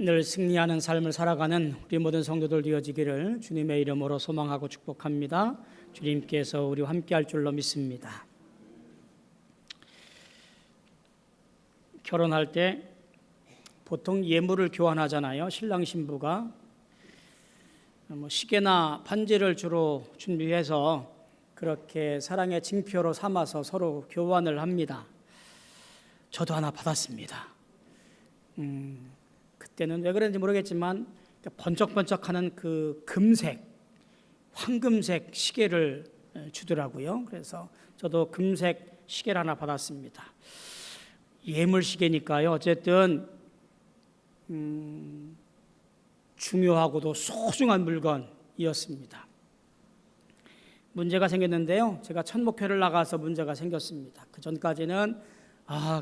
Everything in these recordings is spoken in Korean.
늘 승리하는 삶을 살아가는 우리 모든 성도들 되어지기를 주님의 이름으로 소망하고 축복합니다. 주님께서 우리와 함께할 줄로 믿습니다. 결혼할 때 보통 예물을 교환하잖아요. 신랑 신부가 시계나 반지를 주로 준비해서 그렇게 사랑의 징표로 삼아서 서로 교환을 합니다. 저도 하나 받았습니다. 그때는 왜 그런지 모르겠지만 번쩍번쩍하는 그 금색, 황금색 시계를 주더라고요. 그래서 저도 금색 시계를 하나 받았습니다. 예물 시계니까요. 어쨌든 중요하고도 소중한 물건이었습니다. 문제가 생겼는데요. 제가 첫 목회를 나가서 문제가 생겼습니다. 그 전까지는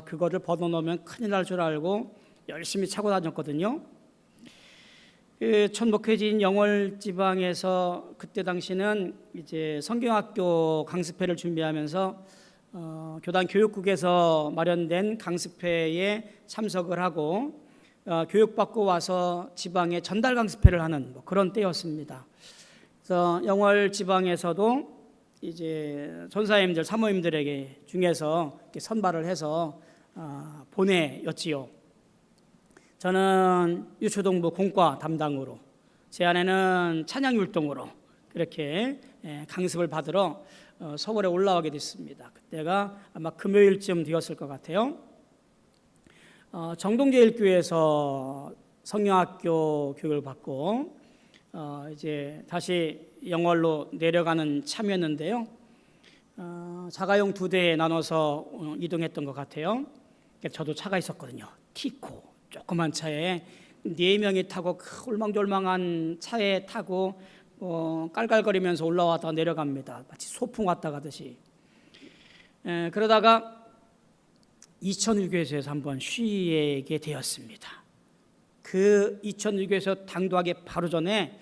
그거를 벗어놓으면 큰일 날 줄 알고 열심히 차고 다녔거든요. 첫 목회지인 영월 지방에서 그때 당시는 이제 성경학교 강습회를 준비하면서 교단 교육국에서 마련된 강습회에 참석을 하고 교육받고 와서 지방에 전달 강습회를 하는 그런 때였습니다. 그래서 영월 지방에서도 이제 전사님들, 사모님들에게 중에서 이렇게 선발을 해서 보내였지요. 저는 유초동부 공과 담당으로, 제 아내는 찬양율동으로 그렇게 강습을 받으러 서울에 올라오게 됐습니다. 그때가 아마 금요일쯤 되었을 것 같아요. 정동제일교회에서 성령학교 교육을 받고 이제 다시 영월로 내려가는 참이었는데요. 자가용 2대에 나눠서 이동했던 것 같아요. 저도 차가 있었거든요. 티코 조그만 차에 4명이 타고 그 올망졸망한 차에 타고 깔깔거리면서 올라왔다가 내려갑니다. 마치 소풍 왔다 가듯이. 그러다가 이천유교에서 한번 쉬게 되었습니다. 그 이천유교에서 당도하기 바로 전에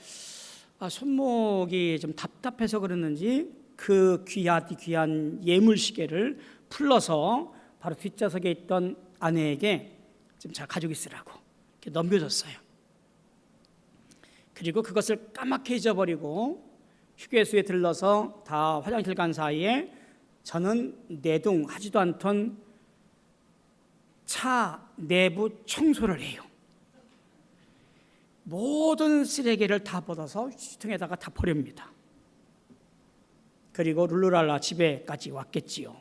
손목이 좀 답답해서 그러는지 그 귀한 예물시계를 풀러서 바로 뒷좌석에 있던 아내에게 지금 잘 가지고 있으라고 이렇게 넘겨줬어요. 그리고 그것을 까맣게 잊어버리고 휴게소에 들러서 다 화장실 간 사이에 저는 내동하지도 않던 차 내부 청소를 해요. 모든 쓰레기를 다 뻗어서 휴지통에다가 다 버립니다. 그리고 룰루랄라 집에까지 왔겠지요.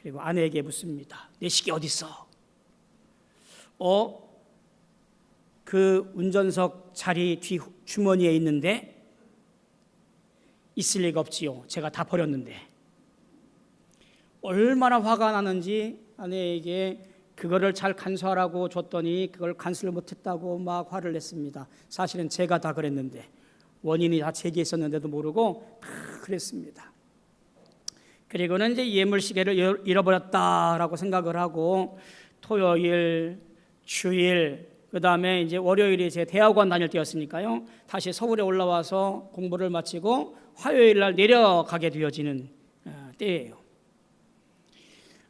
그리고 아내에게 묻습니다. 내 시계 어디 있어? 그 운전석 자리 뒤 주머니에 있는데 있을 리가 없지요. 제가 다 버렸는데. 얼마나 화가 나는지 아내에게 그거를 잘 간수하라고 줬더니 그걸 간수를 못했다고 막 화를 냈습니다. 사실은 제가 다 그랬는데 원인이 다 제게 있었는데도 모르고 다 그랬습니다. 그리고는 이제 예물시계를 잃어버렸다라고 생각을 하고 토요일, 주일, 그 다음에 이제 월요일이 제 대학원 다닐 때였으니까요. 다시 서울에 올라와서 공부를 마치고 화요일 날 내려가게 되어지는 때예요.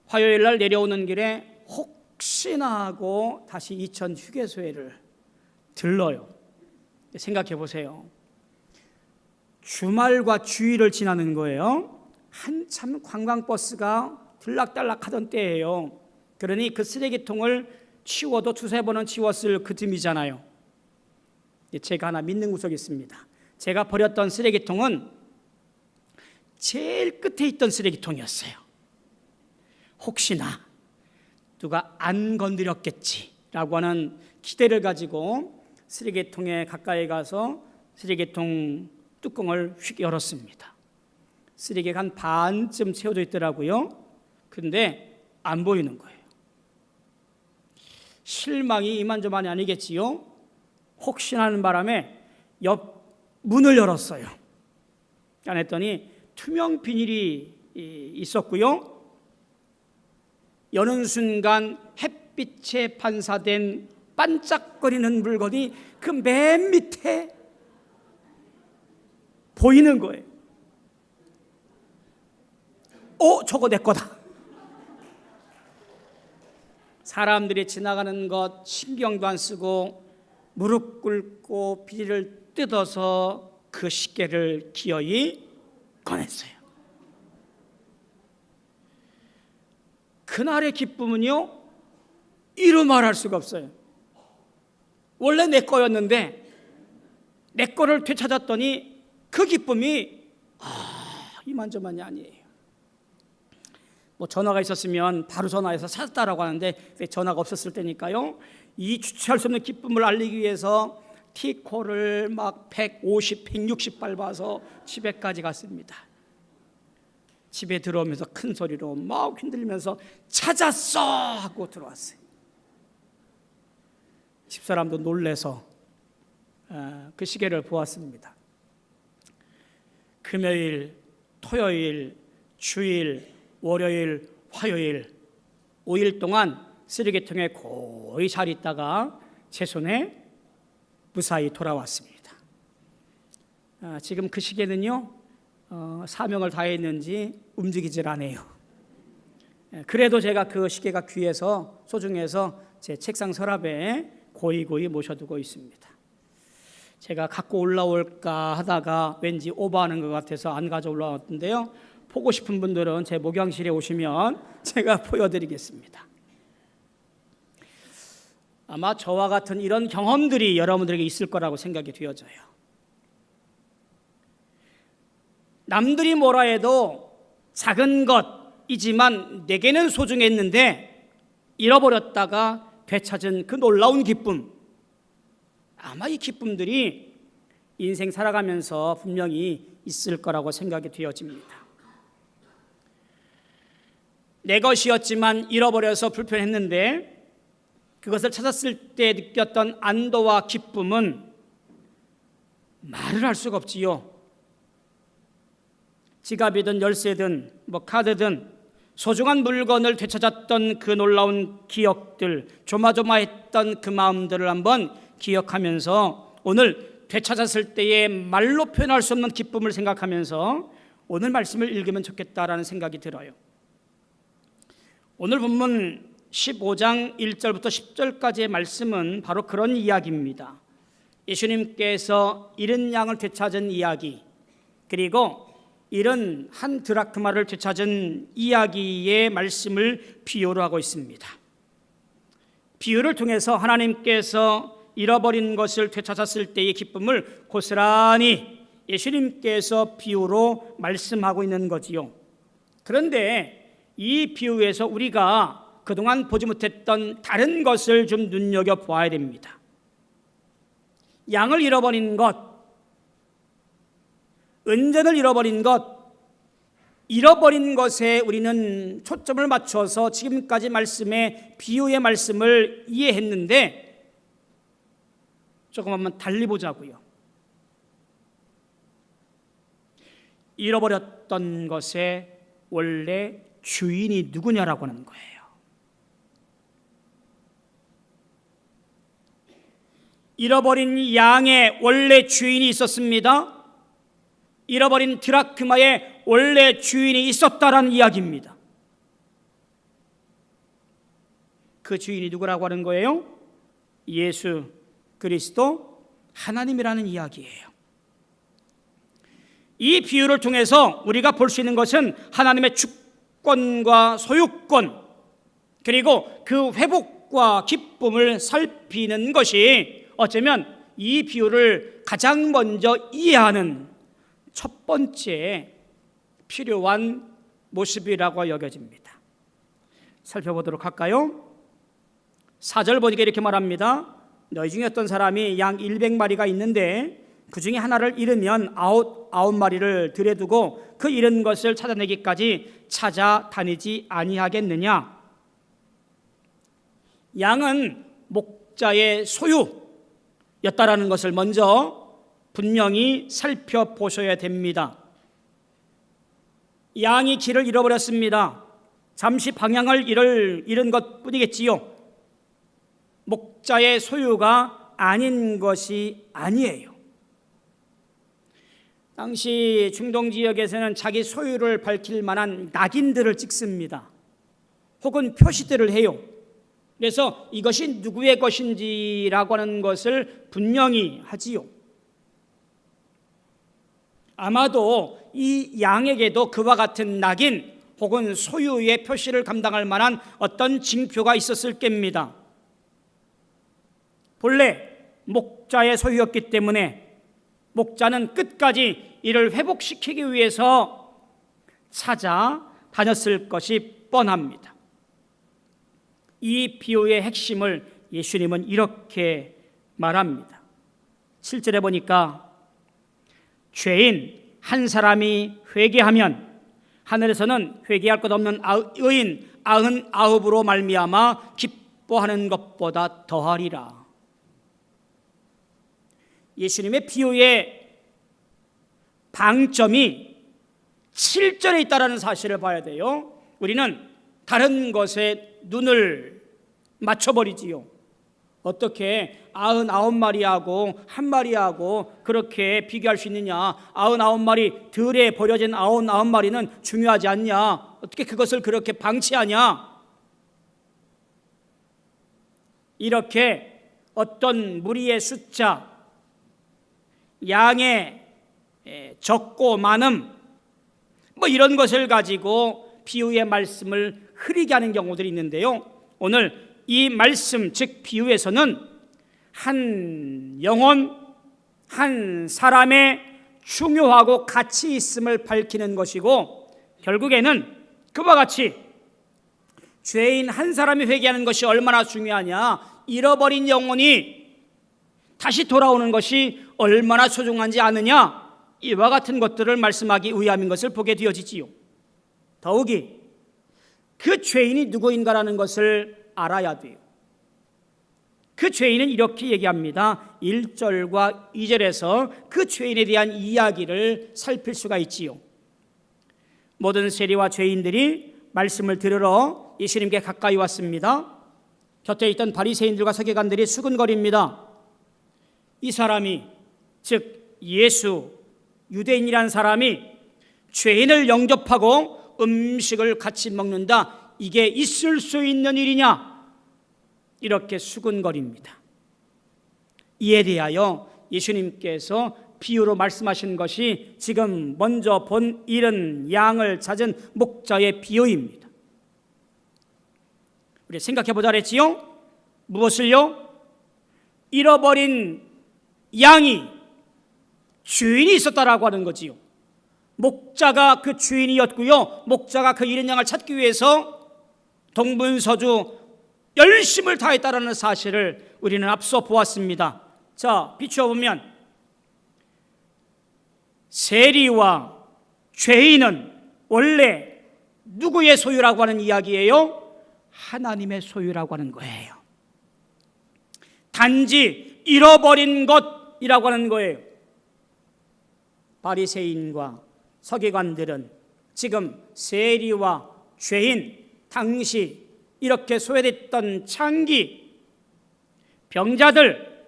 화요일 날 내려오는 길에 혹시나 하고 다시 이천 휴게소에를 들러요. 생각해 보세요. 주말과 주일을 지나는 거예요. 한참 관광버스가 들락달락 하던 때예요. 그러니 그 쓰레기통을 치워도 2-3번은 치웠을 그 틈이잖아요. 제가 하나 믿는 구석이 있습니다. 제가 버렸던 쓰레기통은 제일 끝에 있던 쓰레기통이었어요. 혹시나 누가 안 건드렸겠지라고 하는 기대를 가지고 쓰레기통에 가까이 가서 쓰레기통 뚜껑을 휙 열었습니다. 쓰레기가 한 반쯤 채워져 있더라고요. 근데 안 보이는 거예요. 실망이 이만저만이 아니겠지요. 혹시나 하는 바람에 옆 문을 열었어요. 안 했더니 투명 비닐이 있었고요. 여는 순간 햇빛에 반사된 반짝거리는 물건이 그 맨 밑에 보이는 거예요. 저거 내 거다. 사람들이 지나가는 것 신경도 안 쓰고 무릎 꿇고 비닐을 뜯어서 그 시계를 기어이 꺼냈어요. 그날의 기쁨은요, 이루 말할 수가 없어요. 원래 내 거였는데 내 거를 되찾았더니 그 기쁨이 이만저만이 아니에요. 뭐 전화가 있었으면 바로 전화해서 찾았다라고 하는데 전화가 없었을 때니까요, 이 주체할 수 없는 기쁨을 알리기 위해서 T콜을 막 150, 160 밟아서 집에까지 갔습니다. 집에 들어오면서 큰 소리로 막 흔들면서 찾았어 하고 들어왔어요. 집사람도 놀래서 그 시계를 보았습니다. 금요일, 토요일, 주일, 월요일, 화요일 5일 동안 쓰레기통에 고이 잘 있다가 제 손에 무사히 돌아왔습니다. 지금 그 시계는요, 사명을 다했는지 움직이질 않아요. 그래도 제가 그 시계가 귀해서 소중해서 제 책상 서랍에 고이고이 모셔두고 있습니다. 제가 갖고 올라올까 하다가 왠지 오버하는 것 같아서 안 가져 올라왔는데요, 보고 싶은 분들은 제 목양실에 오시면 제가 보여드리겠습니다. 아마 저와 같은 이런 경험들이 여러분들에게 있을 거라고 생각이 되어져요. 남들이 뭐라 해도 작은 것이지만 내게는 소중했는데 잃어버렸다가 되찾은 그 놀라운 기쁨, 아마 이 기쁨들이 인생 살아가면서 분명히 있을 거라고 생각이 되어집니다. 내 것이었지만 잃어버려서 불편했는데 그것을 찾았을 때 느꼈던 안도와 기쁨은 말을 할 수가 없지요. 지갑이든 열쇠든 뭐 카드든 소중한 물건을 되찾았던 그 놀라운 기억들, 조마조마했던 그 마음들을 한번 기억하면서 오늘 되찾았을 때의 말로 표현할 수 없는 기쁨을 생각하면서 오늘 말씀을 읽으면 좋겠다라는 생각이 들어요. 오늘 본문 15장 1절부터 10절까지의 말씀은 바로 그런 이야기입니다. 예수님께서 잃은 양을 되찾은 이야기, 그리고 잃은 한 드라크마를 되찾은 이야기의 말씀을 비유로 하고 있습니다. 비유를 통해서 하나님께서 잃어버린 것을 되찾았을 때의 기쁨을 고스란히 예수님께서 비유로 말씀하고 있는 거지요. 그런데 이 비유에서 우리가 그동안 보지 못했던 다른 것을 좀 눈여겨보아야 됩니다. 양을 잃어버린 것, 은전을 잃어버린 것, 잃어버린 것에 우리는 초점을 맞춰서 지금까지 말씀의 비유의 말씀을 이해했는데 조금 한번 달리 보자고요. 잃어버렸던 것의 원래 주인이 누구냐라고 하는 거예요. 잃어버린 양의 원래 주인이 있었습니다. 잃어버린 드라크마의 원래 주인이 있었다라는 이야기입니다. 그 주인이 누구라고 하는 거예요? 예수 그리스도 하나님이라는 이야기예요. 이 비유를 통해서 우리가 볼 수 있는 것은 하나님의 주권과 소유권, 그리고 그 회복과 기쁨을 살피는 것이 어쩌면 이 비유를 가장 먼저 이해하는 첫 번째 필요한 모습이라고 여겨집니다. 살펴보도록 할까요? 4절 보니까 이렇게 말합니다. 너희 중에 어떤 사람이 양 100마리가 있는데 그 중에 하나를 잃으면 아홉 마리를 들여 두고 그 잃은 것을 찾아내기까지 찾아다니지 아니하겠느냐. 양은 목자의 소유였다라는 것을 먼저 분명히 살펴보셔야 됩니다. 양이 길을 잃어버렸습니다. 잠시 방향을 잃은 것뿐이겠지요. 목자의 소유가 아닌 것이 아니에요. 당시 중동 지역에서는 자기 소유를 밝힐 만한 낙인들을 찍습니다. 혹은 표시들을 해요. 그래서 이것이 누구의 것인지라고 하는 것을 분명히 하지요. 아마도 이 양에게도 그와 같은 낙인 혹은 소유의 표시를 감당할 만한 어떤 징표가 있었을 겁니다. 본래 목자의 소유였기 때문에 목자는 끝까지 이를 회복시키기 위해서 찾아다녔을 것이 뻔합니다. 이 비유의 핵심을 예수님은 이렇게 말합니다. 7절에 보니까 죄인 한 사람이 회개하면 하늘에서는 회개할 것 없는 의인 99으로 말미암아 기뻐하는 것보다 더하리라. 예수님의 비유의 방점이 7절에 있다는 사실을 봐야 돼요. 우리는 다른 것에 눈을 맞춰버리지요. 어떻게 99마리하고 한 마리하고 그렇게 비교할 수 있느냐? 99마리 들에 버려진 99마리는 중요하지 않냐? 어떻게 그것을 그렇게 방치하냐? 이렇게 어떤 무리의 숫자, 양의 적고 많음, 이런 것을 가지고 비유의 말씀을 흐리게 하는 경우들이 있는데요. 오늘 이 말씀, 즉 비유에서는 한 영혼, 한 사람의 중요하고 가치 있음을 밝히는 것이고, 결국에는 그와 같이 죄인 한 사람이 회개하는 것이 얼마나 중요하냐, 잃어버린 영혼이 다시 돌아오는 것이 얼마나 소중한지 아느냐, 이와 같은 것들을 말씀하기 위함인 것을 보게 되어지지요. 더욱이 그 죄인이 누구인가라는 것을 알아야 돼요. 그 죄인은 이렇게 얘기합니다. 1절과 2절에서 그 죄인에 대한 이야기를 살필 수가 있지요. 모든 세리와 죄인들이 말씀을 들으러 예수님께 가까이 왔습니다. 곁에 있던 바리새인들과 서기관들이 수근거립니다. 이 사람이, 즉 예수, 유대인이라는 사람이 죄인을 영접하고 음식을 같이 먹는다, 이게 있을 수 있는 일이냐? 이렇게 수근거립니다. 이에 대하여 예수님께서 비유로 말씀하신 것이 지금 먼저 본 잃은 양을 찾은 목자의 비유입니다. 우리 생각해 보자 그랬지요? 무엇을요? 잃어버린 양이 주인이 있었다라고 하는 거지요. 목자가 그 주인이었고요, 목자가 그 잃은 양을 찾기 위해서 동분서주 열심을 다했다라는 사실을 우리는 앞서 보았습니다. 자, 비추어 보면 세리와 죄인은 원래 누구의 소유라고 하는 이야기예요? 하나님의 소유라고 하는 거예요. 단지 잃어버린 것이라고 하는 거예요. 바리새인과 서기관들은 지금 세리와 죄인, 당시 이렇게 소외됐던 창기, 병자들,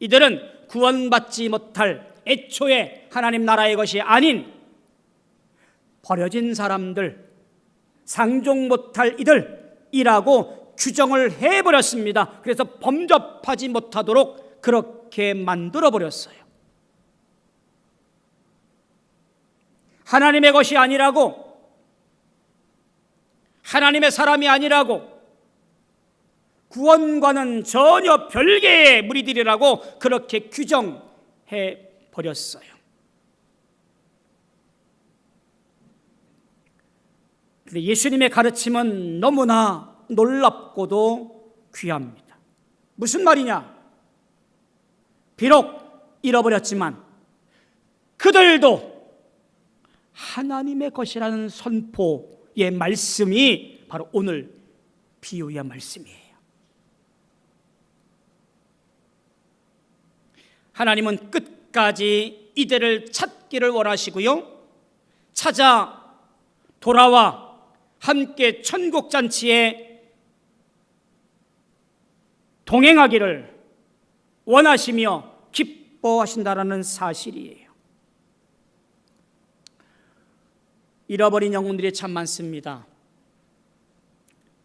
이들은 구원받지 못할 애초에 하나님 나라의 것이 아닌 버려진 사람들, 상종 못할 이들이라고 규정을 해버렸습니다. 그래서 범접하지 못하도록 그렇게 만들어버렸어요. 하나님의 것이 아니라고, 하나님의 사람이 아니라고, 구원과는 전혀 별개의 무리들이라고 그렇게 규정해 버렸어요. 그런데 예수님의 가르침은 너무나 놀랍고도 귀합니다. 무슨 말이냐? 비록 잃어버렸지만 그들도 하나님의 것이라는 선포의 말씀이 바로 오늘 비유의 말씀이에요. 하나님은 끝까지 이들을 찾기를 원하시고요, 찾아 돌아와 함께 천국잔치에 동행하기를 원하시며 기뻐하신다라는 사실이에요. 잃어버린 영혼들이 참 많습니다.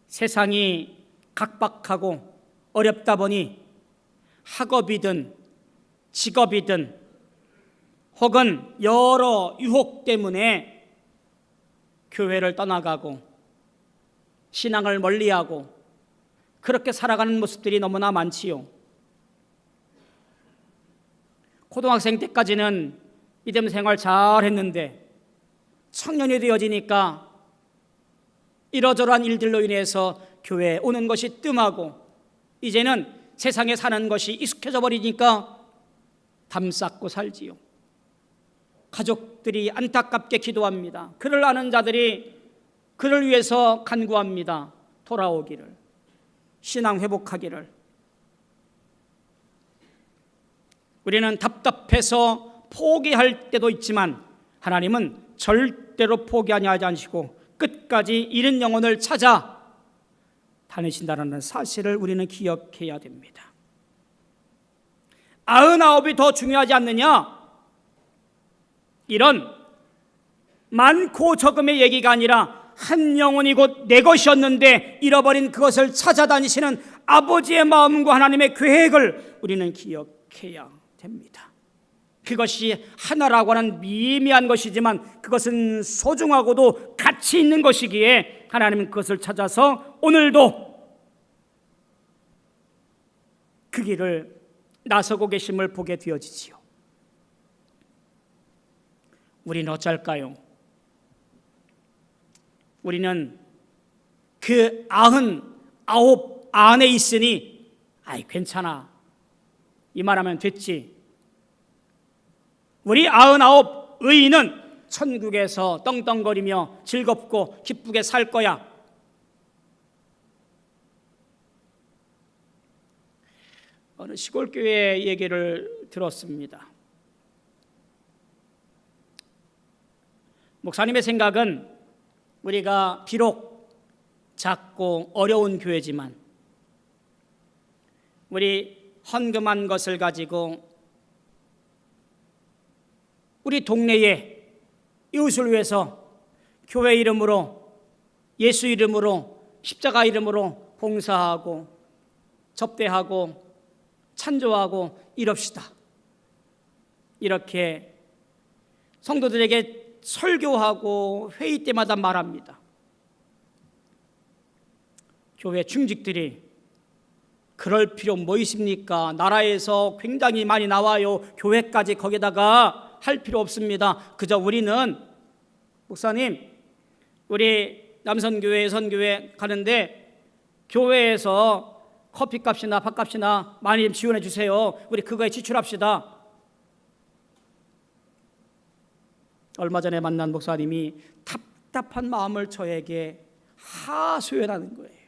세상이 각박하고 어렵다 보니 학업이든 직업이든 혹은 여러 유혹 때문에 교회를 떠나가고 신앙을 멀리하고 그렇게 살아가는 모습들이 너무나 많지요. 고등학생 때까지는 믿음 생활 잘 했는데 청년이 되어지니까 이러저러한 일들로 인해서 교회에 오는 것이 뜸하고 이제는 세상에 사는 것이 익숙해져 버리니까 담쌓고 살지요. 가족들이 안타깝게 기도합니다. 그를 아는 자들이 그를 위해서 간구합니다. 돌아오기를, 신앙 회복하기를. 우리는 답답해서 포기할 때도 있지만 하나님은 절대로 포기하지 않으시고 끝까지 잃은 영혼을 찾아 다니신다는 사실을 우리는 기억해야 됩니다. 99이 더 중요하지 않느냐? 이런 많고 적음의 얘기가 아니라 한 영혼이 곧 내 것이었는데 잃어버린 그것을 찾아다니시는 아버지의 마음과 하나님의 계획을 우리는 기억해야 됩니다. 그것이 하나라고 하는 미미한 것이지만 그것은 소중하고도 가치 있는 것이기에 하나님은 그것을 찾아서 오늘도 그 길을 나서고 계심을 보게 되어지지요. 우리는 어쩔까요? 우리는 그 99 안에 있으니 아이 괜찮아 이 말하면 됐지. 우리 99 의인은 천국에서 떵떵거리며 즐겁고 기쁘게 살 거야. 어느 시골 교회 얘기를 들었습니다. 목사님의 생각은 우리가 비록 작고 어려운 교회지만 우리 헌금한 것을 가지고 우리 동네에 이웃을 위해서 교회 이름으로 예수 이름으로 십자가 이름으로 봉사하고 접대하고 찬조하고 이럽시다. 이렇게 성도들에게 설교하고 회의 때마다 말합니다. 교회 중직들이 그럴 필요 뭐 있습니까? 나라에서 굉장히 많이 나와요. 교회까지 거기다가 할 필요 없습니다. 그저 우리는 목사님 우리 남선교회 선교회 가는데 교회에서 커피값이나 밥값이나 많이 좀 지원해 주세요. 우리 그거에 지출합시다. 얼마 전에 만난 목사님이 답답한 마음을 저에게 하소연하는 거예요.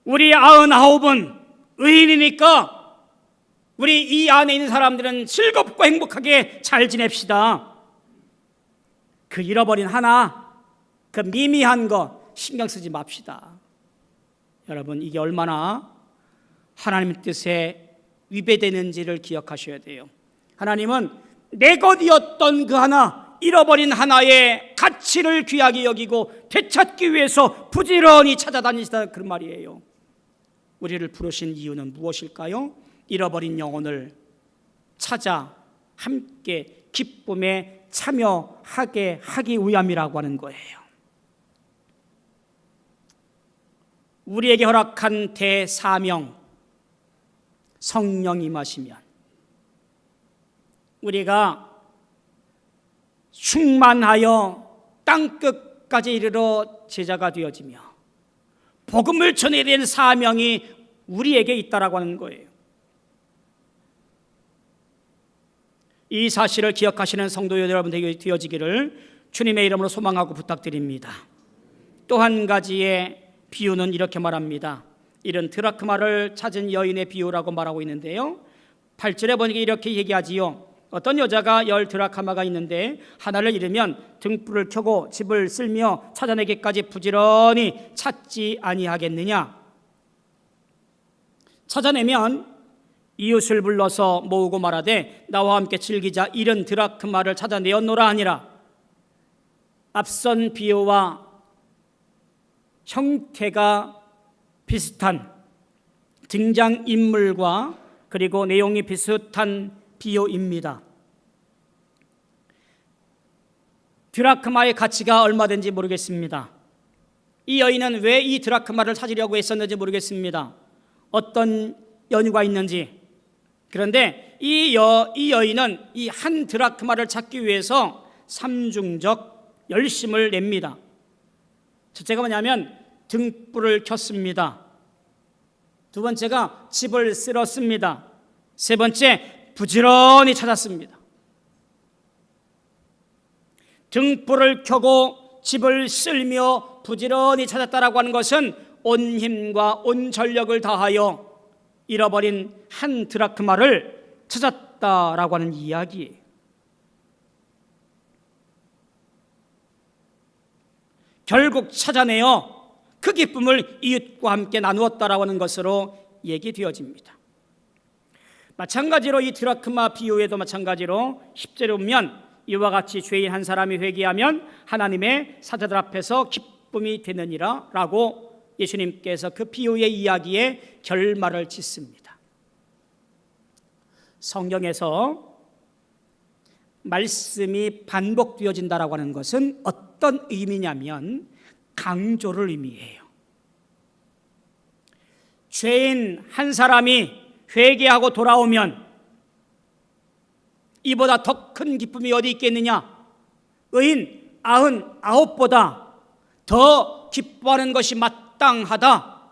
우리 99은 의인이니까 우리 이 안에 있는 사람들은 즐겁고 행복하게 잘 지냅시다. 그 잃어버린 하나, 그 미미한 거 신경 쓰지 맙시다. 여러분 이게 얼마나 하나님의 뜻에 위배되는지를 기억하셔야 돼요. 하나님은 내 것이었던 그 하나, 잃어버린 하나의 가치를 귀하게 여기고 되찾기 위해서 부지런히 찾아다니시다 그런 말이에요. 우리를 부르신 이유는 무엇일까요? 잃어버린 영혼을 찾아 함께 기쁨에 참여하게 하기 위함이라고 하는 거예요. 우리에게 허락한 대사명, 성령 임하시면 우리가 충만하여 땅끝까지 이르러 제자가 되어지며 복음을 전해야 되는 사명이 우리에게 있다라고 하는 거예요. 이 사실을 기억하시는 성도 여러분 되어지기를 주님의 이름으로 소망하고 부탁드립니다. 또 한 가지의 비유는 이렇게 말합니다. 이런 드라크마를 찾은 여인의 비유라고 말하고 있는데요. 8절에 보니까 이렇게 얘기하지요. 어떤 여자가 10 드라크마가 있는데 하나를 잃으면 등불을 켜고 집을 쓸며 찾아내기까지 부지런히 찾지 아니하겠느냐. 찾아내면 이웃을 불러서 모으고 말하되 나와 함께 즐기자. 잃은 드라크마를 찾아내었노라 하니라. 앞선 비유와 형태가 비슷한 등장인물과 그리고 내용이 비슷한 비유입니다. 드라크마의 가치가 얼마든지 모르겠습니다. 이 여인은 왜 이 드라크마를 찾으려고 했었는지 모르겠습니다. 어떤 연유가 있는지. 그런데 이 여인은 이 한 드라크마를 찾기 위해서 삼중적 열심을 냅니다. 첫째가 뭐냐면 등불을 켰습니다. 두 번째가 집을 쓸었습니다. 세 번째, 부지런히 찾았습니다. 등불을 켜고 집을 쓸며 부지런히 찾았다라고 하는 것은 온 힘과 온 전력을 다하여 잃어버린 한 드라크마를 찾았다라고 하는 이야기예요. 결국 찾아내어 그 기쁨을 이웃과 함께 나누었다라고 하는 것으로 얘기되어집니다. 마찬가지로 이 드라크마 비유에도 마찬가지로 10절에 보면 이와 같이 죄인 한 사람이 회개하면 하나님의 사자들 앞에서 기쁨이 되느니라 라고 예수님께서 그 비유의 이야기에 결말을 짓습니다. 성경에서 말씀이 반복되어진다라고 하는 것은 어떤 의미냐면 강조를 의미해요. 죄인 한 사람이 회개하고 돌아오면 이보다 더 큰 기쁨이 어디 있겠느냐? 의인 99보다 더 기뻐하는 것이 마땅하다.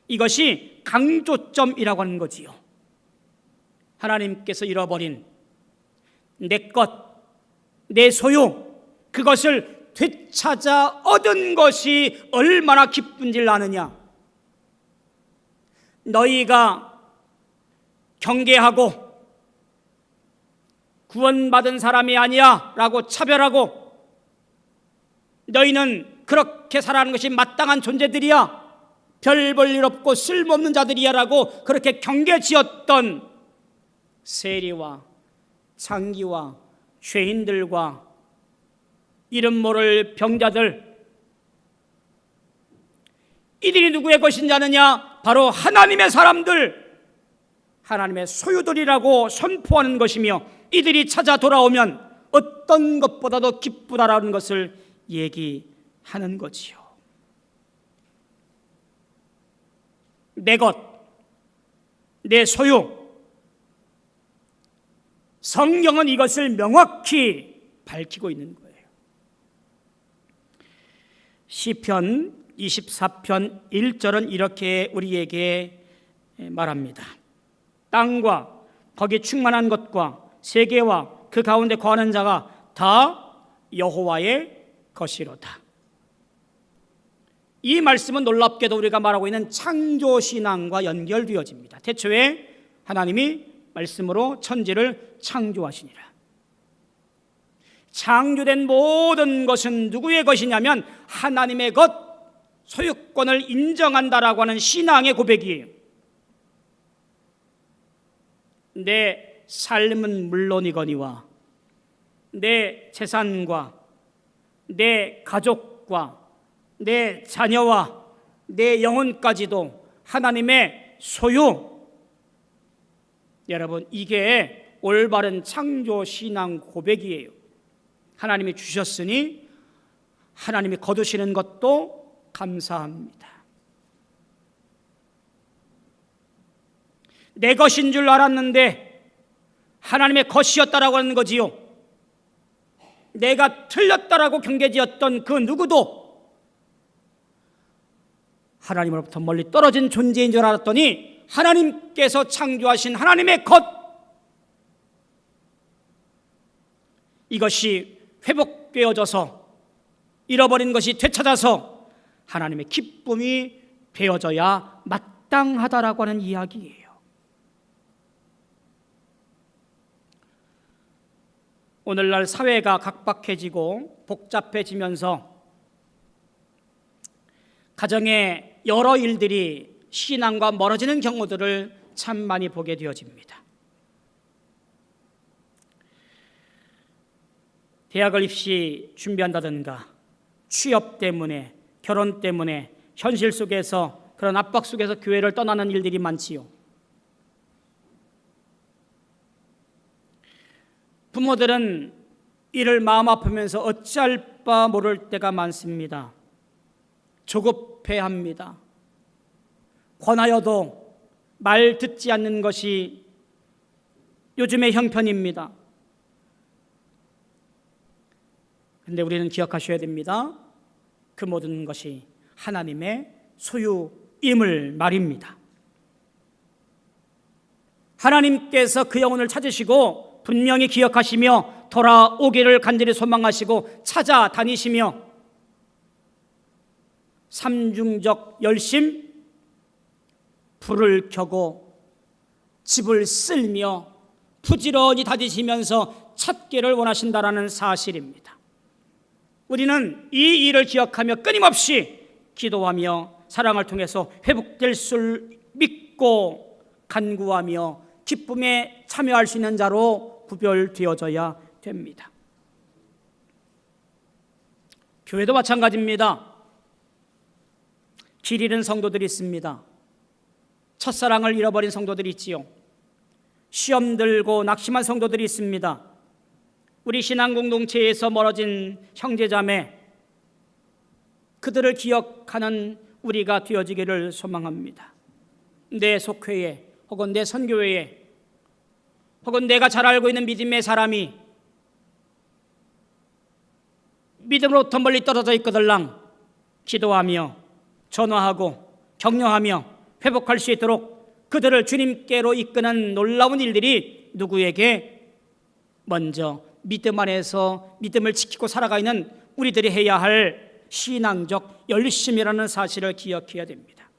이것이 강조점이라고 하는 거지요. 하나님께서 잃어버린 내 것, 내 소유, 그것을 되찾아 얻은 것이 얼마나 기쁜지를 아느냐? 너희가 경계하고 구원받은 사람이 아니야 라고 차별하고 너희는 그렇게 살아가는 것이 마땅한 존재들이야, 별 볼 일 없고 쓸모없는 자들이야 라고 그렇게 경계지었던 세리와 창기와 죄인들과 이름 모를 병자들, 이들이 누구의 것인지 아느냐? 바로 하나님의 사람들, 하나님의 소유들이라고 선포하는 것이며 이들이 찾아 돌아오면 어떤 것보다도 기쁘다라는 것을 얘기하는 거지요. 내 것, 내 소유, 성경은 이것을 명확히 밝히고 있는 거예요. 시편 24편 1절은 이렇게 우리에게 말합니다. 땅과 거기 충만한 것과 세계와 그 가운데 거하는 자가 다 여호와의 것이로다. 이 말씀은 놀랍게도 우리가 말하고 있는 창조신앙과 연결되어집니다. 태초에 하나님이 말씀으로 천지를 창조하시니라. 창조된 모든 것은 누구의 것이냐면 하나님의 것, 소유권을 인정한다라고 하는 신앙의 고백이에요. 내 삶은 물론이거니와 내 재산과 내 가족과 내 자녀와 내 영혼까지도 하나님의 소유. 여러분, 이게 올바른 창조신앙 고백이에요. 하나님이 주셨으니 하나님이 거두시는 것도 감사합니다. 내 것인 줄 알았는데 하나님의 것이었다라고 하는 거지요. 내가 틀렸다라고 경계지었던 그 누구도 하나님으로부터 멀리 떨어진 존재인 줄 알았더니 하나님께서 창조하신 하나님의 것, 이것이 회복되어져서 잃어버린 것이 되찾아서 하나님의 기쁨이 되어져야 마땅하다라고 하는 이야기예요. 오늘날 사회가 각박해지고 복잡해지면서 가정의 여러 일들이 신앙과 멀어지는 경우들을 참 많이 보게 되어집니다. 대학을 입시 준비한다든가 취업 때문에 결혼 때문에 현실 속에서 그런 압박 속에서 교회를 떠나는 일들이 많지요. 부모들은 이를 마음 아프면서 어찌할 바 모를 때가 많습니다. 조급해합니다. 권하여도 말 듣지 않는 것이 요즘의 형편입니다. 그런데 우리는 기억하셔야 됩니다. 그 모든 것이 하나님의 소유임을 말입니다. 하나님께서 그 영혼을 찾으시고 분명히 기억하시며 돌아오기를 간절히 소망하시고 찾아다니시며 삼중적 열심, 불을 켜고 집을 쓸며 부지런히 다지시면서 찾기를 원하신다라는 사실입니다. 우리는 이 일을 기억하며 끊임없이 기도하며 사랑을 통해서 회복될 줄 믿고 간구하며 기쁨에 참여할 수 있는 자로 구별되어져야 됩니다. 교회도 마찬가지입니다. 길 잃은 성도들이 있습니다. 첫사랑을 잃어버린 성도들이 있지요. 시험 들고 낙심한 성도들이 있습니다. 우리 신앙 공동체에서 멀어진 형제자매, 그들을 기억하는 우리가 되어지기를 소망합니다. 내 속회에 혹은 내 선교회에 혹은 내가 잘 알고 있는 믿음의 사람이 믿음으로부터 멀리 떨어져 있거들랑 기도하며 전화하고 격려하며 회복할 수 있도록 그들을 주님께로 이끄는 놀라운 일들이 누구에게 먼저 믿음 안에서 믿음을 지키고 살아가는 우리들이 해야 할 신앙적 열심이라는 사실을 기억해야 됩니다.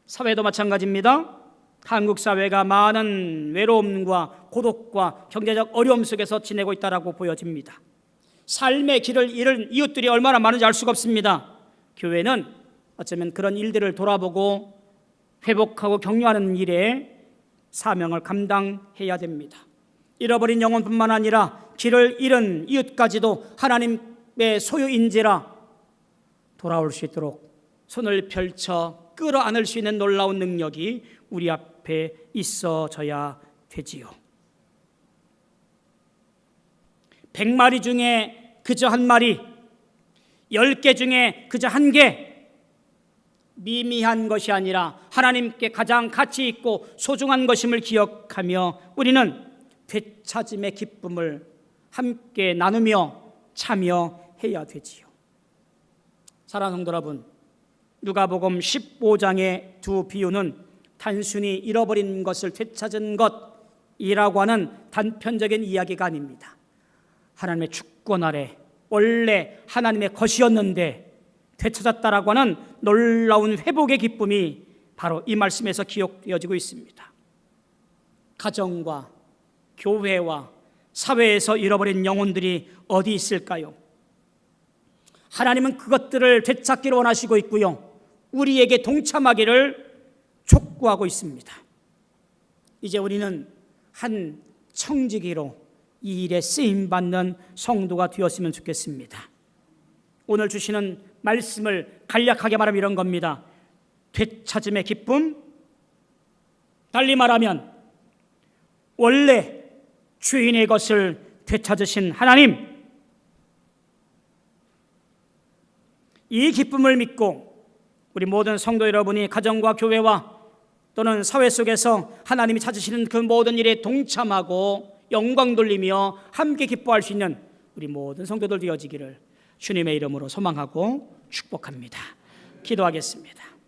사회도 마찬가지입니다. 한국 사회가 많은 외로움과 고독과 경제적 어려움 속에서 지내고 있다고 보여집니다. 삶의 길을 잃은 이웃들이 얼마나 많은지 알 수가 없습니다. 교회는 어쩌면 그런 일들을 돌아보고 회복하고 격려하는 일에 사명을 감당해야 됩니다. 잃어버린 영혼뿐만 아니라 길을 잃은 이웃까지도 하나님의 소유인지라 돌아올 수 있도록 손을 펼쳐 끌어안을 수 있는 놀라운 능력이 우리 앞에 있어져야 되지요. 100마리 중에 그저 한 마리, 10개 중에 그저 한 개, 미미한 것이 아니라 하나님께 가장 가치 있고 소중한 것임을 기억하며 우리는 되찾음의 기쁨을 함께 나누며 참여해야 되지요. 사랑하는 성도 여러분, 누가복음 15장의 두 비유는 단순히 잃어버린 것을 되찾은 것이라고 하는 단편적인 이야기가 아닙니다. 하나님의 주권 아래 원래 하나님의 것이었는데 되찾았다라고 하는 놀라운 회복의 기쁨이 바로 이 말씀에서 기록되어지고 있습니다. 가정과 교회와 사회에서 잃어버린 영혼들이 어디 있을까요? 하나님은 그것들을 되찾기를 원하시고 있고요, 우리에게 동참하기를 촉구하고 있습니다. 이제 우리는 한 청지기로 이 일에 쓰임받는 성도가 되었으면 좋겠습니다. 오늘 주시는 말씀을 간략하게 말하면 이런 겁니다. 되찾음의 기쁨, 달리 말하면 원래 주인의 것을 되찾으신 하나님, 이 기쁨을 믿고 우리 모든 성도 여러분이 가정과 교회와 또는 사회 속에서 하나님이 찾으시는 그 모든 일에 동참하고 영광 돌리며 함께 기뻐할 수 있는 우리 모든 성도들 되어지기를 주님의 이름으로 소망하고 축복합니다. 기도하겠습니다.